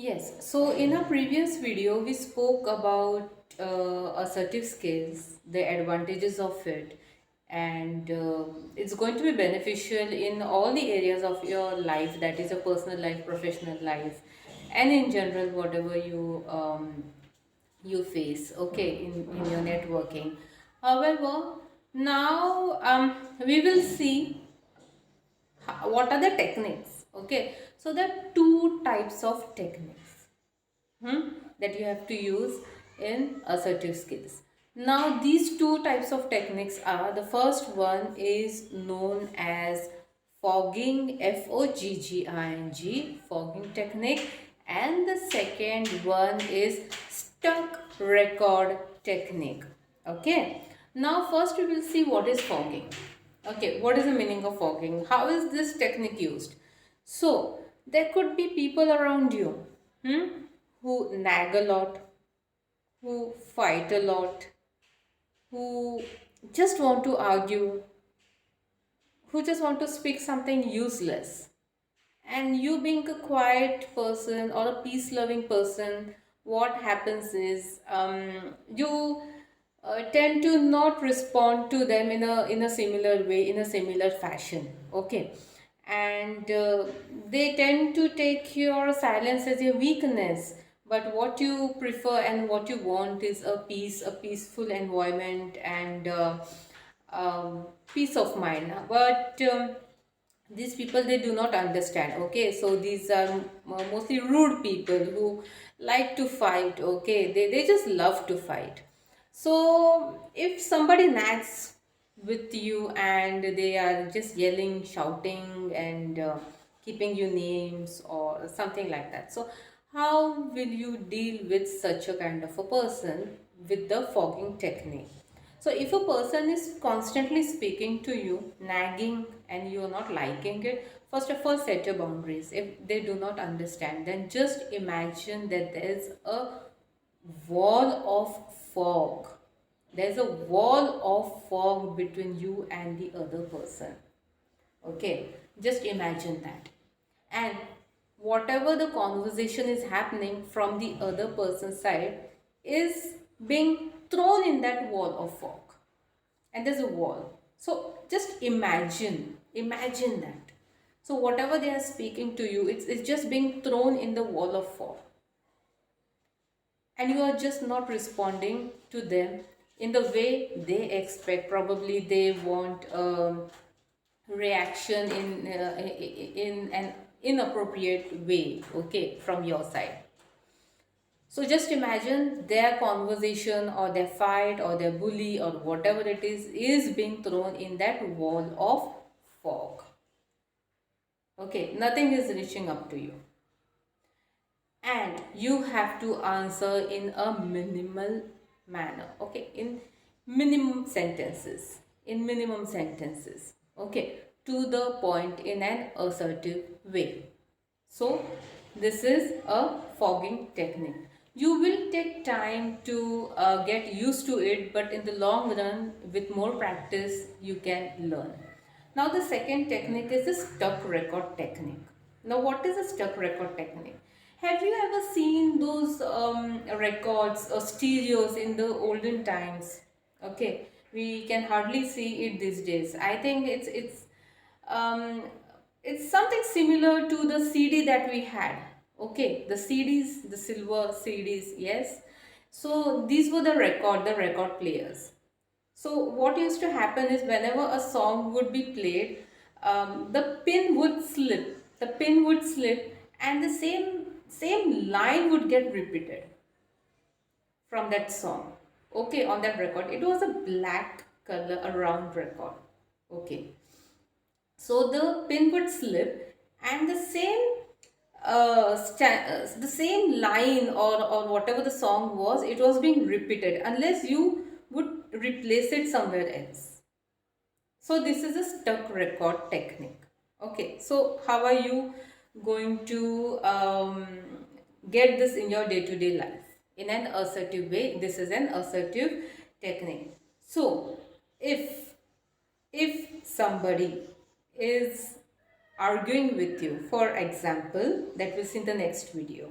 Yes, so in a previous video, we spoke about assertive skills, the advantages of it, and it's going to be beneficial in all the areas of your life, that is, your personal life, professional life, and in general, whatever you face, okay, in your networking. However, now we will see what are the techniques, okay. So there are two types of techniques that you have to use in assertive skills. Now these two types of techniques are, the first one is known as fogging, F-O-G-G-I-N-G, fogging technique, and the second one is stuck record technique. Okay, now first we will see what is fogging. Okay, what is the meaning of fogging? How is this technique used? So there could be people around you hmm, who nag a lot, who fight a lot, who just want to argue, who just want to speak something useless. And you being a quiet person or a peace loving person, what happens is you tend to not respond to them in a similar way, in a similar fashion, okay. And they tend to take your silence as a weakness, but what you prefer and what you want is a peaceful environment, and peace of mind. But these people, they do not understand, okay. So these are mostly rude people who like to fight, okay. They just love to fight. So if somebody nags with you and they are just yelling, shouting, and keeping you names or something like that, so how will you deal with such a kind of a person with the fogging technique? So if a person is constantly speaking to you, nagging, and you are not liking it, first of all, set your boundaries. If they do not understand, then just imagine that there is a wall of fog. There's a wall of fog between you and the other person. Okay, just imagine that. And whatever the conversation is happening from the other person's side is being thrown in that wall of fog, and there's a wall. So just imagine that. So whatever they are speaking to you, it's just being thrown in the wall of fog, and you are just not responding to them in the way they expect. Probably they want reaction in an inappropriate way, okay, from your side. So just imagine their conversation or their fight or their bully or whatever it is being thrown in that wall of fog. Okay, nothing is reaching up to you. And you have to answer in a minimal manner. Okay, in minimum sentences. In minimum sentences. Okay, to the point, in an assertive way. So this is a fogging technique. You will take time to get used to it, but in the long run, with more practice, you can learn. Now the second technique is the stuck record technique. Now what is a stuck record technique? Have you ever seen those records or stereos in the olden times? Okay, we can hardly see it these days. I think um, it's something similar to the CD that we had. Okay, the CDs, the silver CDs, yes. So these were the record players. So what used to happen is, whenever a song would be played, the pin would slip. The pin would slip, and the same line would get repeated from that song. Okay, on that record, it was a black color, a round record. Okay, so the pin would slip, and the same line, or whatever the song was, it was being repeated unless you would replace it somewhere else. So this is a stuck record technique. Okay, so how are you going to get this in your day-to-day life in an assertive way? This is an assertive technique. So if somebody is arguing with you, for example, that we'll see in the next video.